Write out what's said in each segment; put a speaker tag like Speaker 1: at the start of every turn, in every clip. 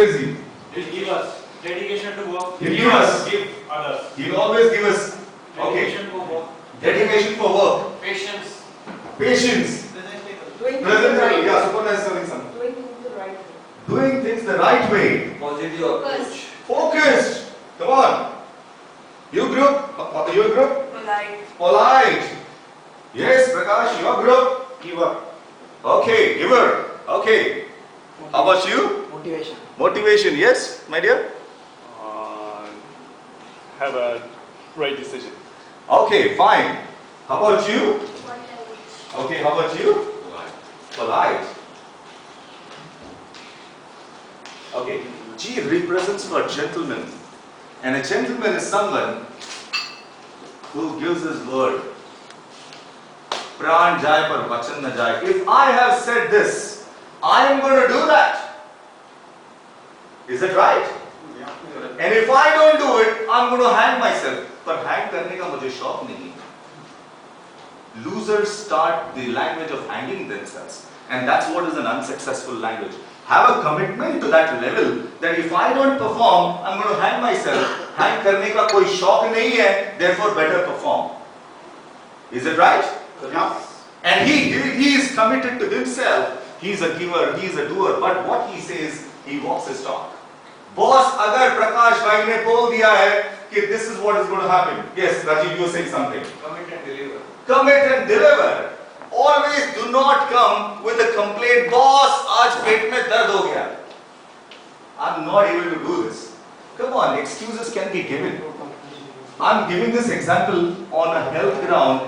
Speaker 1: Where is he?
Speaker 2: He'll give us dedication to work.
Speaker 1: He'll give us.
Speaker 2: Give others.
Speaker 1: He'll always give us. Okay.
Speaker 2: Dedication for work.
Speaker 1: Dedication for work.
Speaker 2: Patience.
Speaker 1: Patience. Presentable. Yeah, supervisor serving some.
Speaker 3: Doing things the right way.
Speaker 1: Doing things the right way.
Speaker 4: Positive approach.
Speaker 1: Focused. Come on. You group. Your group.
Speaker 3: Polite.
Speaker 1: Polite. Yes, Prakash. Your group.
Speaker 2: Giver.
Speaker 1: Okay. Giver. Okay. How about you?
Speaker 4: Motivation.
Speaker 1: Motivation. Yes, my dear.
Speaker 2: Have a right decision.
Speaker 1: Okay, fine. How about you? Okay, how about you? Polite. Okay, G represents for gentleman. And a gentleman is someone who gives his word. Pran jai par vachan na jai. If I have said this, I am going to do that. Is it right? And if I don't do it, I'm going to hang myself. पर hang करने का मुझे शौक नहीं. Losers start the language of hanging themselves, and that's what is an unsuccessful language. Have a commitment to that level that if I don't perform, I'm going to hang myself. Hang करने का कोई शौक नहीं है, therefore better perform. Is it right?
Speaker 2: Yeah.
Speaker 1: And he is committed to himself. He's a giver, he's a doer. But what he says, he walks his talk. Boss, अगर प्रकाश भाई ने बोल दिया है कि this is what is going to happen. Yes, Rajiv, you were saying something.
Speaker 4: Commit and deliver.
Speaker 1: Commit and deliver. Always do not come with a complaint. Boss, आज पेट में दर्द हो गया. I'm not able to do this. Come on, excuses can be given. I'm giving this example on a health ground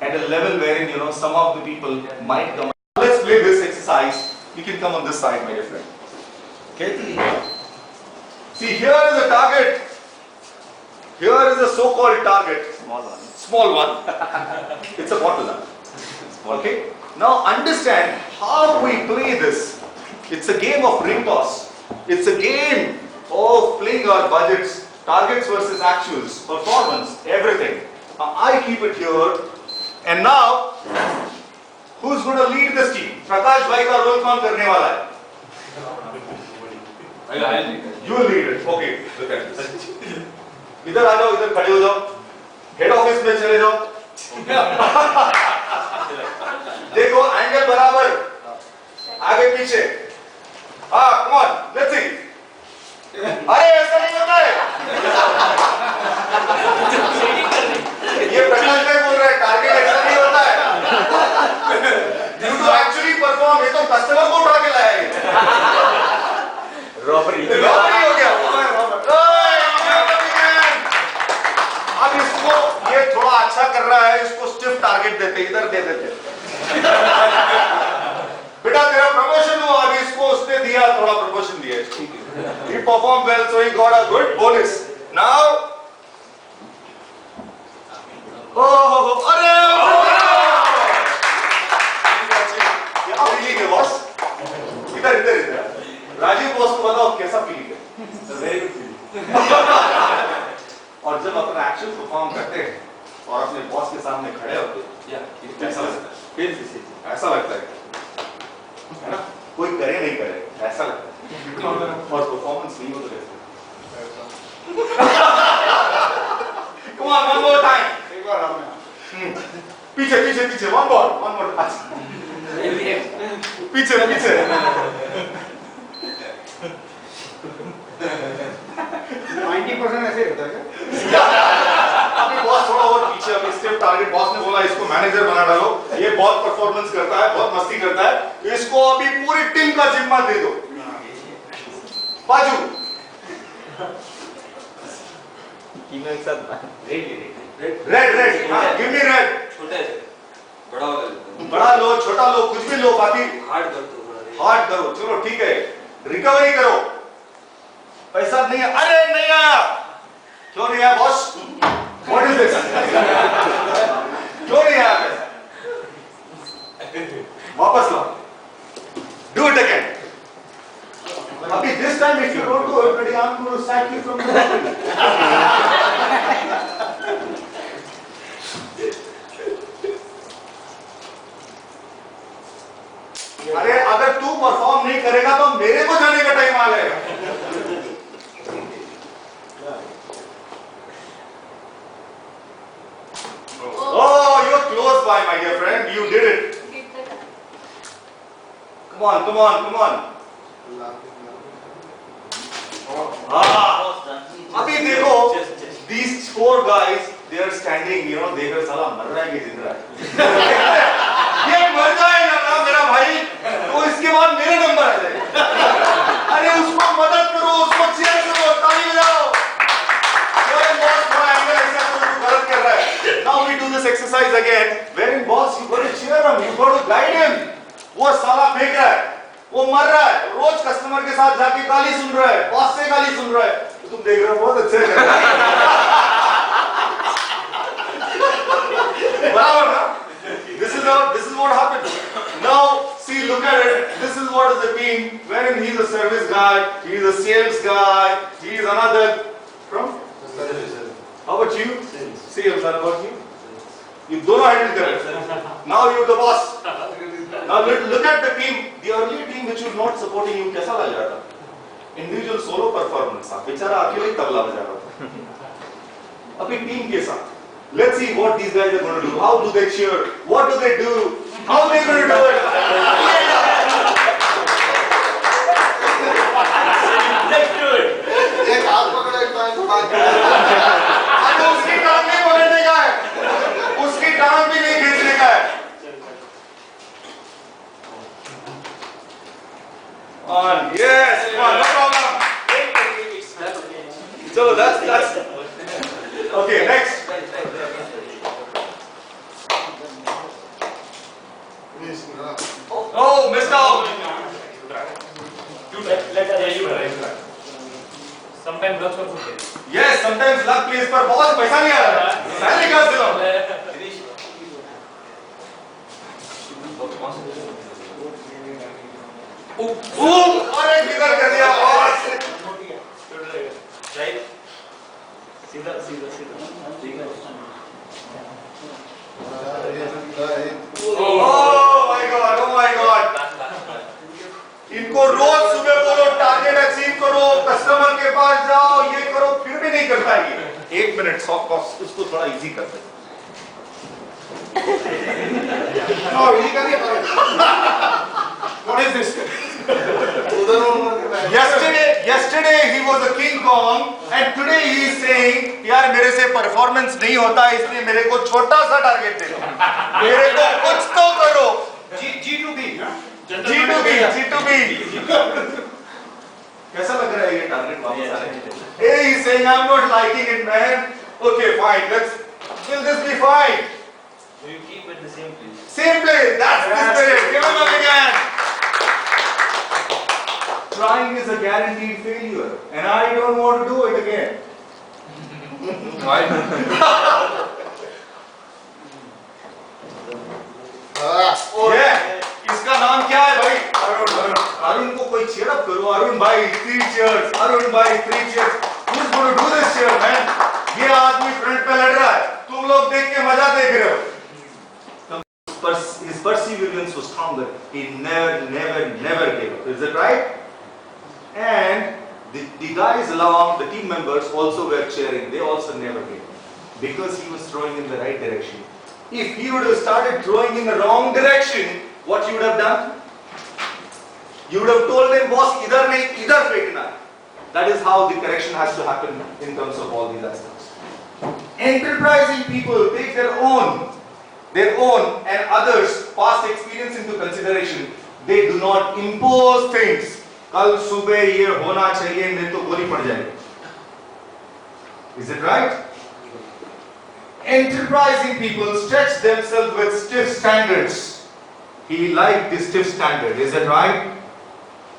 Speaker 1: at a level wherein some of the people might come. Let's play this exercise. You can come on this side, my dear friend. Okay. See, here is a target. Here is a so-called target. Small one. Small one. It's a bottle. Okay. Now understand how we play this. It's a game of ring toss. It's a game of playing our budgets, targets versus actuals, performance, everything. Now I keep it here. And now, who's going to lead this team? Prakash bhai ka role kaun karne wala hai? You will lead it. Okay, look at this. इधर आ जाओ, इधर खड़े हो जाओ. Head office में चले जाओ. देखो एंगल बराबर. आगे पीछे. come on, let's see. अरे ऐसा नहीं होता है. ये प्रकाश भाई बोल रहे हैं टारगेट ऐसा नहीं होता है. You to actually perform. ये तो कस्टमर को उठा के लाया है. रॉबरी हो गया. अब इसको ये थोड़ा अच्छा कर रहा है, इसको स्टिफ टारगेट देते, इधर दे देते. बेटा तेरा प्रमोशन हुआ, अभी इसको उसने दिया, थोड़ा प्रमोशन दिया इसको. He performed well, so he got a good bonus. Now, अरे क्या फीलिंग है बॉस? इधर राजीव बॉस को बताओ कैसा फीलिंग है? Very good feeling. और जब अपना एक्शन परफॉर्म करते हैं और अपने बॉस के सामने खड़े होते हैं, कैसा लगता है? ऐसा लगता है ना? कोई करे नहीं करे, ऐसा लगता है. और परफॉर्मेंस नहीं हो तो कैसे? Come on, one more time. एक बार हमने पीछे one more पीछे
Speaker 2: 90% ऐसे होता है क्या?
Speaker 1: अभी बॉस थोड़ा और पीछे. अभी स्टेप टारगेट बॉस ने बोला इसको मैनेजर बना डालो, ये बहुत परफॉर्मेंस करता है, बहुत मस्ती करता है, इसको अभी पूरी टीम का जिम्मा दे दो. बाजू
Speaker 4: तीनों एक साथ.
Speaker 1: रेड. Give me red. बड़ा लो छोटा लो कुछ भी लो, बाकी हार्ड करो. चलो ठीक है, रिकवरी करो. पैसा नहीं है. अरे नहीं आया. क्यों नहीं आया बॉस? What is this? क्यों नहीं आया पैसा? वापस लो. Do it again. अभी this time if you don't do it, I am going to sack you from the company. अरे अगर तू परफॉर्म नहीं करेगा तो मेरे को जाने का टाइम आ जाएगा. on, come on, come on. अभी देखो, these four guys, they are standing, you know, देखकर साला मर रहा है कि जिंदा है? ये मर जाएगा ना मेरा भाई, तो इसके बाद मेरे नंबर आ जाएगा। अरे उसको मदद करो, उसको चीयर करो, ताली बजाओ। Wherein boss थोड़ा एंगल ऐसा करो तो गलत कर रहा है। Now we do this exercise again. Wherein boss, you got to cheer him, you got to guide him. वो साला फेंक रहा है, वो मर रहा है, रोज कस्टमर के साथ जाके गाली सुन रहा है, बॉस से गाली सुन रहा है, तो तुम देख रहे हो बहुत अच्छे कर रहे हो। बराबर ना? This is what happened. Now see, look at it. This is what is the team. Wherein he is a service guy, he is a sales guy, he is another from. How about you? Sales. How about you? You दोनों handle कर रहे हो. Now you the boss. Now look at the team. The earlier team which was not supporting you, कैसा लग रहा था? Individual solo performance था. बेचारा अकेले ही तबला बजा रहा था. अपनी टीम के साथ. Let's see what these guys are going to do. How do they cheer? What do they do? How are they going to do it?
Speaker 2: Let's do it.
Speaker 3: एक हाथ पकड़े एक टांग पकड़े।
Speaker 1: अरे उसकी टांग नहीं पकड़ने का है. उसकी टांग भी नहीं खींचने का है. On, yes, come on, no problem. So that's okay. Next. Oh, missed out.
Speaker 2: Sometimes luck also plays.
Speaker 1: Yes, sometimes luck plays पर बहुत पैसा नहीं आ रहा है. पहले क्या दिलाओ? अरे किधर कर दिया बॉस?
Speaker 4: सीधा सीधा सीधा
Speaker 1: Oh my God. इनको रोज सुबह बोलो टारगेट अचीव करो, कस्टमर के पास जाओ, ये करो, फिर भी नहीं कर पाएगी. 1 मिनट सॉफ्ट कॉस्ट उसको थोड़ा इजी कर दे.
Speaker 3: Oh, ये कर दिया। What is this?
Speaker 1: Yesterday he was a King Kong and today he is saying यार मेरे से परफॉर्मेंस नहीं होता इसलिए मेरे को छोटा सा टारगेट दे दो. मेरे को कुछ तो करो.
Speaker 3: G2B, हाँ?
Speaker 1: G2B. कैसा लग रहा है ये टारगेट वापस आने के लिए? Hey, he's saying I'm not liking it, man. Okay, fine. Will this be fine?
Speaker 4: So you keep at the same place.
Speaker 1: Same place. That's the spirit. Give him a big hand. Trying is a guaranteed failure, and I don't want to do it again.
Speaker 3: Why?
Speaker 1: Yeah. इसका नाम क्या है भाई? अरुण को कोई cheer up करो. अरुण भाई 3 cheers. Arun भाई 3 cheers. Who's going to do this cheer, man? ये आदमी फ्रंट पे लड़ रहा है. तुम लोग देख के मजा देख रहे हो. His perseverance was stronger. He never gave up. Is that right? And the guys along, the team members also were cheering. They also never gave up because he was throwing in the right direction. If he would have started throwing in the wrong direction, what you would have done? You would have told them, boss, idhar nahi, idhar fenkna. That is how the correction has to happen in terms of all these aspects. Enterprising people take their own and others' past experience into consideration. They do not impose things. कल सुबह ये होना चाहिए नहीं तो गोली पड़ जाएगी. Is it right? Enterprising people stretch themselves with stiff standards. He liked the stiff standard. Is it right?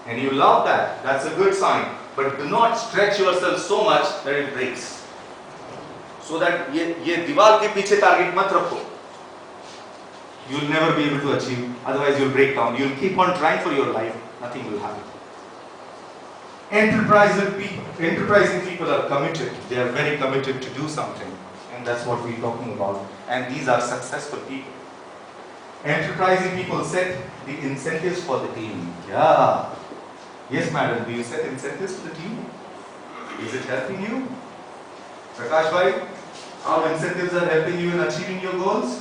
Speaker 1: And you love that. That's a good sign. But do not stretch yourself so much that it breaks. So that ये दीवार के पीछे target मत रखो. You'll never be able to achieve. Otherwise, you'll break down. You'll keep on trying for your life. Nothing will happen. Enterprising people are committed. They are very committed to do something. And that's what we're talking about. And these are successful people. Enterprising people set the incentives for the team. Yeah. Yes, madam. Do you set incentives for the team? Is it helping you? Prakash bhai, how incentives are helping you in achieving your goals?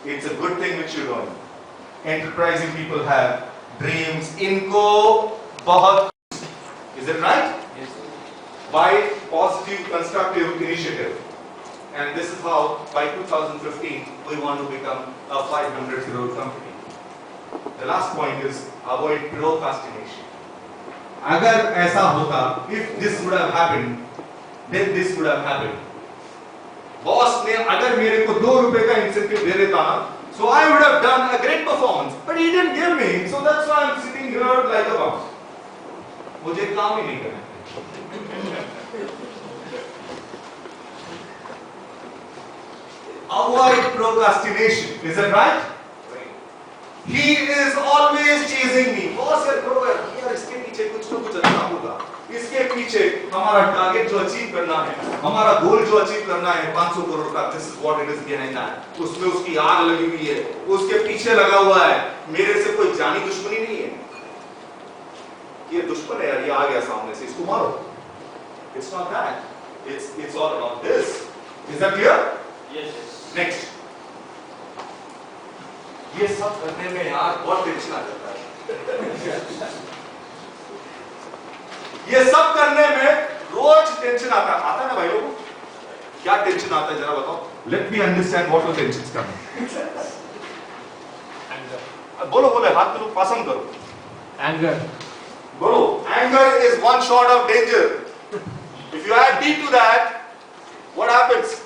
Speaker 1: It's a good thing which you're doing. Enterprising people have dreams, इनको बहुत, is it right?
Speaker 4: Yes.
Speaker 1: By positive constructive initiative. And this is how by 2015 we want to become a 500 crore company. The last point is avoid procrastination. अगर ऐसा होता, if this would have happened, then this would have happened. Boss ने अगर मेरे को 2 रुपए का incentive दे देता ना, so I would have done a great performance, but he didn't give me, so that's why I'm sitting here like a bum. मुझे काम ही नहीं करना. Avoid procrastination. Is that right? He is always chasing me. Boss यार करो यार इसके पीछे कुछ ना कुछ अच्छा होगा. इसके पीछे हमारा टारगेट जो अचीव करना है, हमारा गोल जो अचीव करना है 500 करोड़ का, this is what it is behind that. उसमें उसकी आग लगी हुई है, उसके पीछे लगा हुआ है. मेरे से कोई जानी दुश्मनी नहीं है. ये दुश्मन है यार, ये आ गया सामने से, इसको मारो. It's not that. It's all about this. Is that clear?
Speaker 4: Yes.
Speaker 1: Next. ये सब करने में यार बहुत टेंशन आ जाता है. ये सब करने में रोज टेंशन आता है ना भाई लोगों. क्या टेंशन आता है जरा बताओ. Let me understand what the tensions coming. बोलो बोलो हाथ में पसंद करो.
Speaker 2: Anger.
Speaker 1: बोलो. Anger is one shot of danger. If you add D to that, what happens?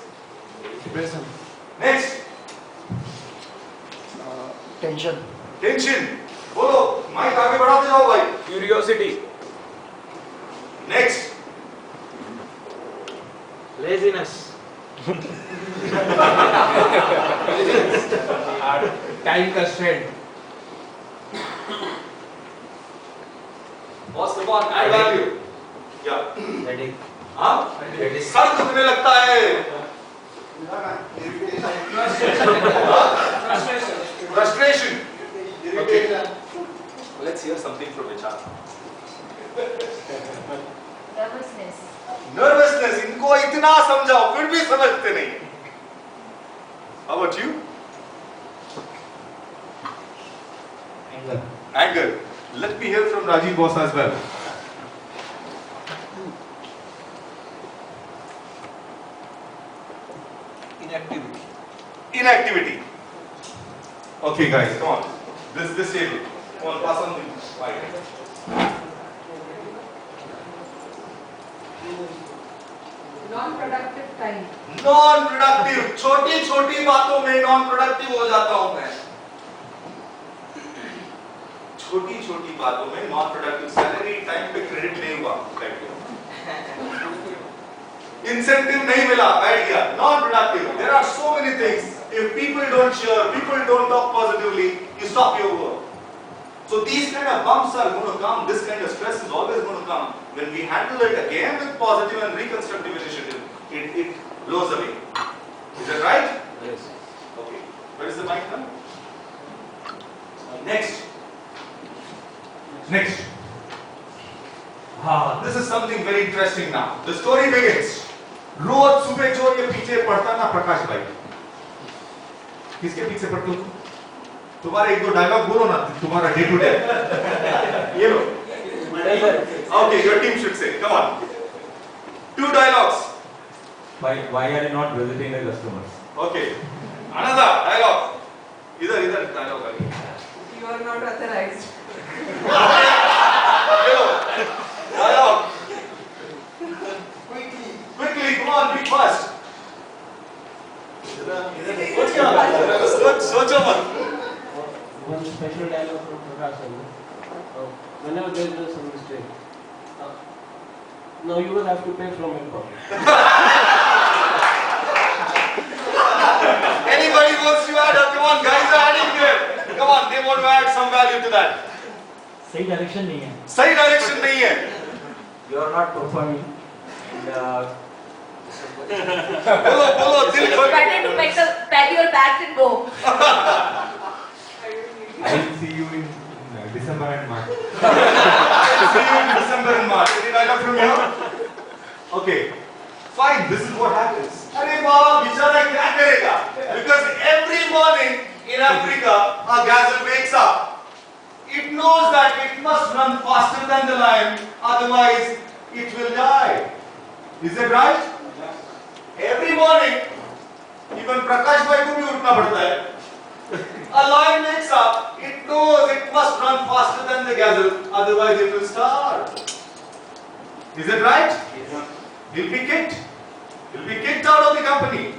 Speaker 2: Depression.
Speaker 1: Next.
Speaker 2: Tension.
Speaker 1: Tension. बोलो. माइक आगे बढ़ाते जाओ भाई.
Speaker 2: Curiosity.
Speaker 1: Next.
Speaker 2: Laziness. Time constraint.
Speaker 1: Boss, come on, add value. Yeah.
Speaker 2: Headache.
Speaker 1: हाँ? Sir दुखने लगता है. Frustration. Okay. Let's hear something from HR.
Speaker 5: Nervousness.
Speaker 1: Nervousness. इनको इतना समझाओ फिर भी समझते नहीं. How about you?
Speaker 2: Anger.
Speaker 1: Anger. Let me hear from Rajiv boss as well.
Speaker 4: Inactivity.
Speaker 1: Inactivity. Okay, guys, come on. This table. Come on, pass on the mic.
Speaker 5: Non-productive time.
Speaker 1: Non-productive. छोटी छोटी बातों में non-productive हो जाता हूँ मैं. छोटी छोटी बातों में non-productive. सैलरी टाइम पे क्रेडिट नहीं हुआ, बैठ गया. इंसेंटिव नहीं मिला, बैठ गया. Non-productive. There are so many things. If people don't cheer, people don't talk positively, you stop your work. So these kind of bumps are going to come. This kind of stress is always going to come. When we handle it again with positive and reconstructive initiative, it blows away. Is that right?
Speaker 4: Yes.
Speaker 1: Okay. Where is the mic now? Next. Next. This is something very interesting now. The story begins. रोज सुबह जो ये पीछे पढ़ता ना प्रकाश भाई. किसके पीछे पढ़ते हो? तुम्हारे एक दो डायलॉग बोलो ना, तुम्हारा डे टू डे. ये लो. Okay, your team should say. Come on. 2 dialogues.
Speaker 6: Why are you not visiting the customers?
Speaker 1: Okay. Another dialogue. इधर dialogue आ गई.
Speaker 5: You are not authorized.
Speaker 1: ये लो. Dialogue. Quickly, come on, be fast. सोचो मत.
Speaker 2: One special dialogue from Prakash. Whenever there is some mistake. Now you will have to pay from your pocket.
Speaker 1: Anybody wants to add? Come on, guys are adding here. Come on, they want to add some value to that.
Speaker 2: सही direction नहीं है.
Speaker 1: सही direction नहीं है.
Speaker 2: You are not performing.
Speaker 1: बोलो दिल खोल.
Speaker 5: Better to pack your bags and go.
Speaker 6: I will see you in December and March.
Speaker 1: See you in December and March. Any dialogue from you? Okay. Fine. This is what happens. अरे बाबा बेचारा क्या करेगा? Because every morning in Africa, a gazelle wakes up, It knows that it must run faster than the lion, otherwise it will die. Is that right? Every morning, even Prakash bhai को भी उठना पड़ता है. A lion wakes up, it knows it must run faster than the gazelle, otherwise it will starve. Is that right? He'll be kicked. He'll be kicked out of the company.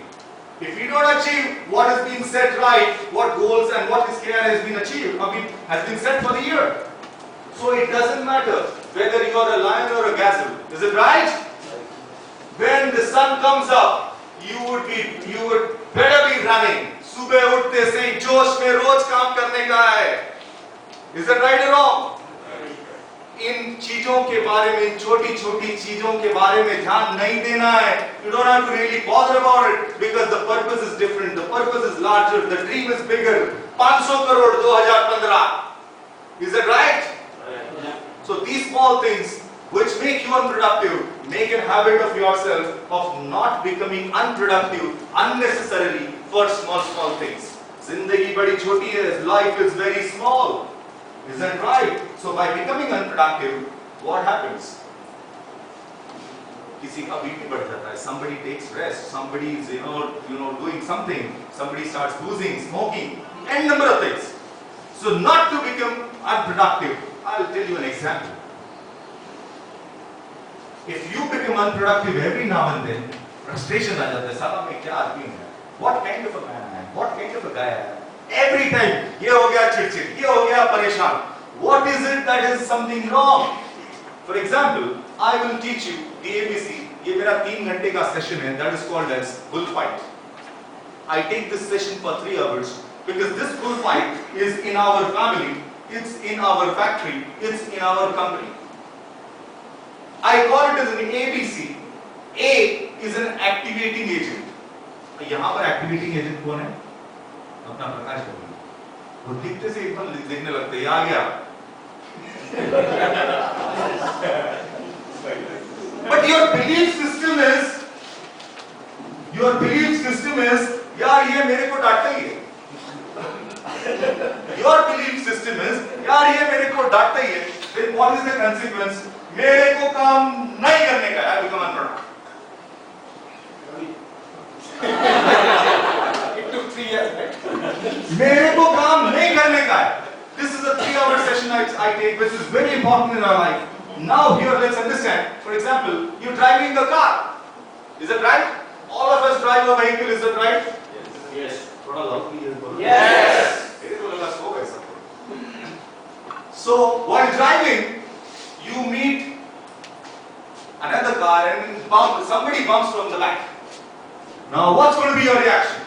Speaker 1: If we don't achieve what has been set right, what goals and what his care has been achieved, has been set for the year. So it doesn't matter whether you are a lion or a gazelle. Is it right? When the sun comes up, you would better be running. सुबह उठते से ही जोश में रोज काम करने का है. Is that right or wrong? इन चीजों के बारे में, इन छोटी-छोटी चीजों के बारे में ध्यान नहीं देना है. You don't have to really bother about it because the purpose is different. The purpose is larger. The dream is bigger. 500 crore 2015. Is that right? So these small things which make you unproductive, make a habit of yourself of not becoming unproductive unnecessarily for small things. Zindagi badi choti hai, life is very small. Is that right? So by becoming unproductive, what happens? किसी का BP बढ़ जाता है. Somebody takes rest. Somebody is doing something. Somebody starts boozing, smoking, and number of things. So not to become unproductive, I'll tell you an example. If you become unproductive every now and then, frustration आ जाता है. साला मैं क्या आदमी हूँ? What kind of a man I am? What kind of a guy I am? Every time, ये हो गया चिड़चिड़, ये हो गया परेशान. What is it that is something wrong? For example, I will teach you the ABC. ये मेरा 3 घंटे का session है. That is called as bullfight. I take this session for 3 hours because this bullfight is in our family, it's in our factory, it's in our company. I call it as an ABC. A is an activating agent. यहाँ पर activating agent कौन है? अपना प्रकाश कपूर. वो दिखते से एकदम दिखने लगते हैं. आ गया. But your belief system is यार ये मेरे को डांटता ही है. Your belief system is यार ये मेरे को डांटता ही है. Then what is the consequence? मेरे को काम नहीं करने का है. Become unproductive. It took 3 years, right? मेरे को काम नहीं करने का है. This is a 3-hour session I take, which is very important in our life. Now here let's understand. For example, you're driving a car. Is that right? All of us drive a vehicle. Is that right?
Speaker 4: Yes.
Speaker 1: थोड़ा loudly yes बोलो.
Speaker 4: Yes.
Speaker 1: मेरे को लगा सो गए सब. So while driving, you meet another car and somebody bumps from the back. Now what's going to be your reaction?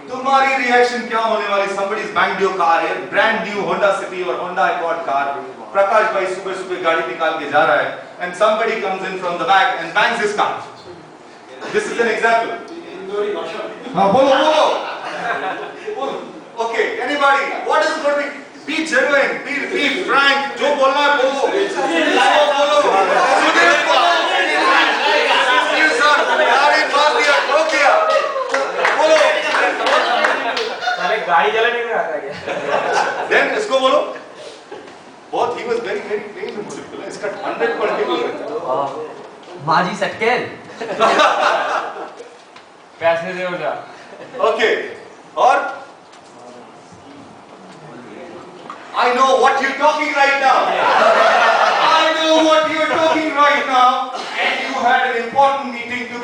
Speaker 1: तुम्हारी reaction क्या होने वाली? Somebody's banged your car, a brand new Honda City or Honda Accord car. प्रकाश भाई सुबह गाड़ी निकाल के जा रहा है, and somebody comes in from the back and bangs his car. This is an example. हाँ बोलो. Okay, anybody? What is going to be? Be genuine, be frank. जो बोलना है बोलो. बोलो. सुधीर बोलो. गाड़ी मार दिया, ठोक दिया. बोलो.
Speaker 4: साले गाड़ी चलाने में आता है क्या?
Speaker 1: Then इसको बोलो. बहुत he was very plain and simple. इसका 100 quality.
Speaker 7: माजी सटकेल.
Speaker 4: पैसे दे उठा.
Speaker 1: Okay. और I know what you're talking right now. I know what you're talking right now. And you had an important meeting to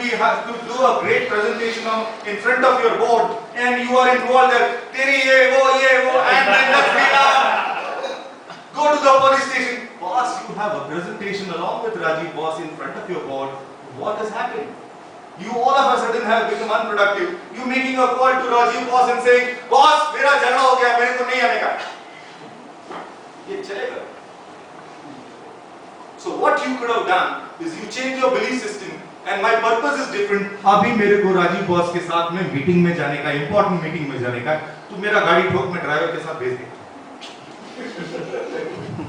Speaker 1: do a great presentation in front of your board, and you are involved there. Teri ye wo, and then let's be done. Go to the police station. Boss, you have a presentation along with Rajiv Boss in front of your board. What has happened? You all of a sudden have become unproductive. You making a call to Rajiv Boss and saying, Boss, मेरा झगड़ा हो गया, मेरे को नहीं आने का. ये चलेगा. So what you could have done is you change your belief system, and my purpose is different. अभी मेरे को राजीव बॉस के साथ में मीटिंग में जाने का, important मीटिंग में जाने का, तू मेरा गाड़ी ठोक में ड्राइवर के साथ भेज दे.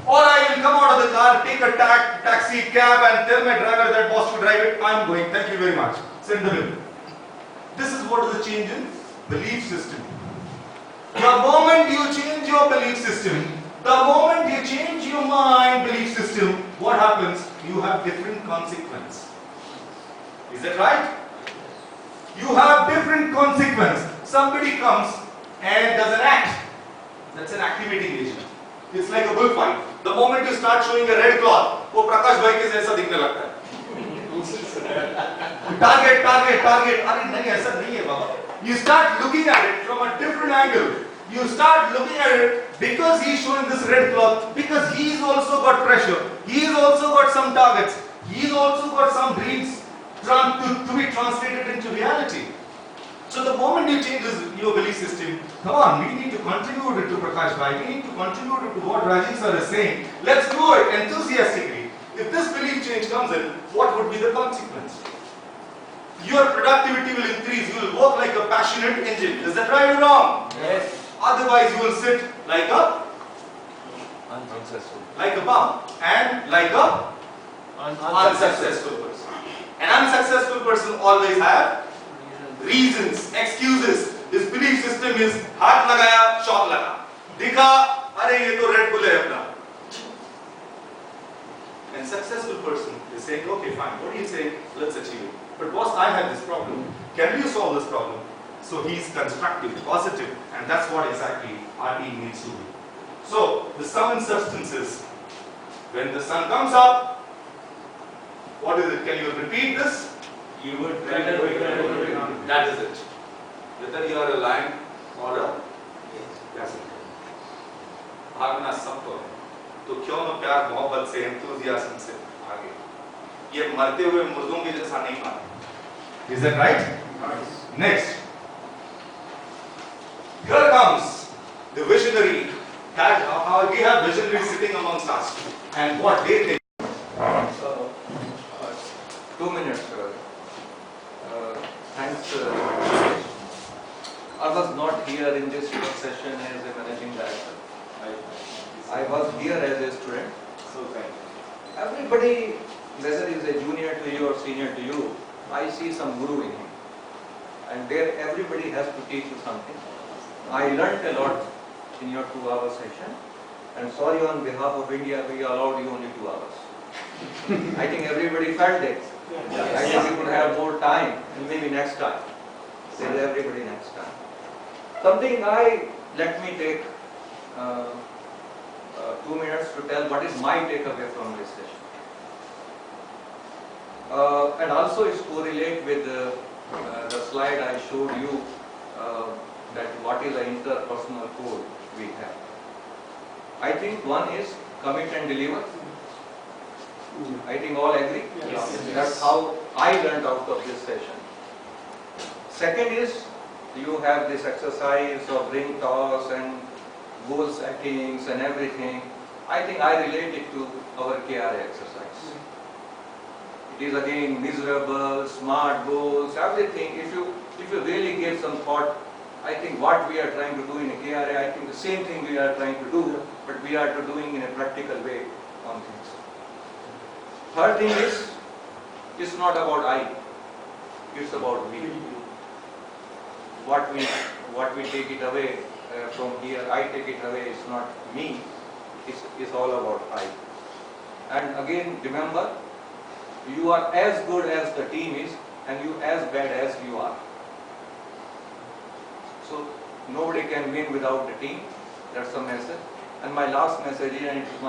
Speaker 1: Or I will come out of the car, take a taxi, cab, and tell my driver that boss to drive it. I am going. Thank you very much. Send the bill. This is what is the change in belief system. The moment you change your belief system, The moment you change your mind, belief system, what happens? You have different consequence. Is that right? You have different consequence. Somebody comes and does an act. That's an activating agent. It's like a bullfight. The moment you start showing a red cloth, वो प्रकाश भाई के जैसा दिखने लगता है. Target, target, target. अरे नहीं ऐसा नहीं है बाबा. You start looking at it from a different angle. You start looking at it because he's showing this red cloth, because he's also got pressure. He's also got some targets. He's also got some dreams to be translated into reality. So the moment you change your belief system, come on, we need to contribute it to Prakash Bhai, we need to contribute it to what Rajiv sir is saying. Let's do it enthusiastically. If this belief change comes in, what would be the consequence? Your productivity will increase, you will work like a passionate engine. Is that right or wrong?
Speaker 4: Yes.
Speaker 1: Otherwise you will sit like a bum and like a unsuccessful person. An unsuccessful person always have reasons, excuses. His belief system is हाथ लगाया, shock लगा. दिखा, अरे ये तो Red Bull है अपना. And successful person is saying, okay, fine. What are you saying? Let's achieve it. But boss, I have this problem. Can you solve this problem? So he's constructive, positive, and that's what exactly our team needs to do. So the sum and substance is, when the sun comes up, what is it? Can you repeat this?
Speaker 6: You would
Speaker 1: That is it. Whether you are a lion or a peasant. भागना सबको है. तो क्यों न प्यार मोहब्बत से, enthusiasm से आगे. ये मरते हुए मुर्दों के जैसा नहीं माना. Is that right? Next. Here comes the visionary. We have visionaries sitting amongst us, and what they think.
Speaker 7: 2 minutes. Thanks. I was not here in this session as a managing director. I was here as a student.
Speaker 1: So kind.
Speaker 7: Everybody, whether he is a junior to you or senior to you, I see some guru in him. And there everybody has to teach you something. I learnt a lot in your 2-hour session. And sorry, on behalf of India, we allowed you only 2 hours. I think everybody felt it. I think we could have more time, and maybe next time. Tell everybody next time. Something let me take 2 minutes to tell what is my takeaway from this session. And also it's correlate with the slide I showed you, that what is the interpersonal code we have. I think one is commit and deliver. I think all agree?
Speaker 2: Yes.
Speaker 7: That's how I learned out of this session. Second is, you have this exercise of ring toss and goal settings and everything. I think I relate it to our KRA exercise. It is again miserable, smart goals, everything. If you really give some thought, I think what we are trying to do in a KRA, I think the same thing we are trying to do, but we are doing in a practical way on things. Third thing is, it's not about I, it's about we. What we take it away from here, I take it away, it's not me, it's all about I. And again, remember, you are as good as the team is, and you as bad as you are. So nobody can win without the team. That's the message. And my last message is, and it's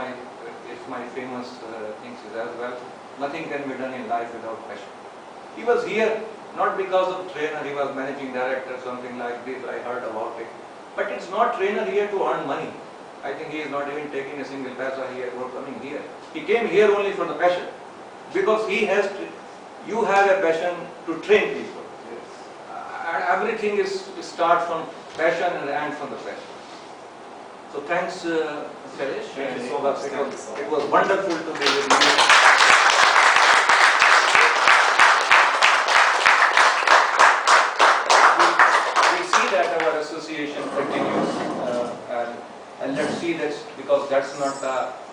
Speaker 7: my famous things as well. Nothing can be done in life without passion. He was here not because of trainer. He was managing director, something like this. I heard about it. But it's not trainer here to earn money. I think he is not even taking a single paisa here for coming here. He came here only for the passion, because he has. You have a passion to train people. Everything starts from passion and ends from the passion. So thanks, Shailesh.
Speaker 1: Thank you so much.
Speaker 7: It was wonderful to be with you. We see that our association continues, and let's see that, because that's not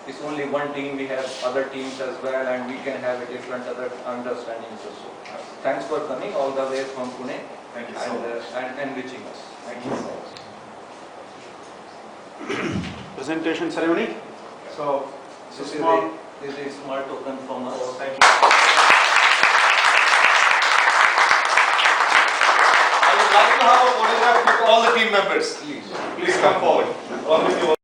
Speaker 7: it's only one team. We have other teams as well, and we can have a different other understandings also. Thanks for coming all the way from Pune.
Speaker 1: Thank you so much.
Speaker 7: And enriching us.
Speaker 1: Thank you so much.
Speaker 3: presentation ceremony. So,
Speaker 7: This
Speaker 3: small.
Speaker 7: is a small token from us.
Speaker 3: Thank you.
Speaker 1: I would like to have a photograph with all the team members. Please come forward. All with you.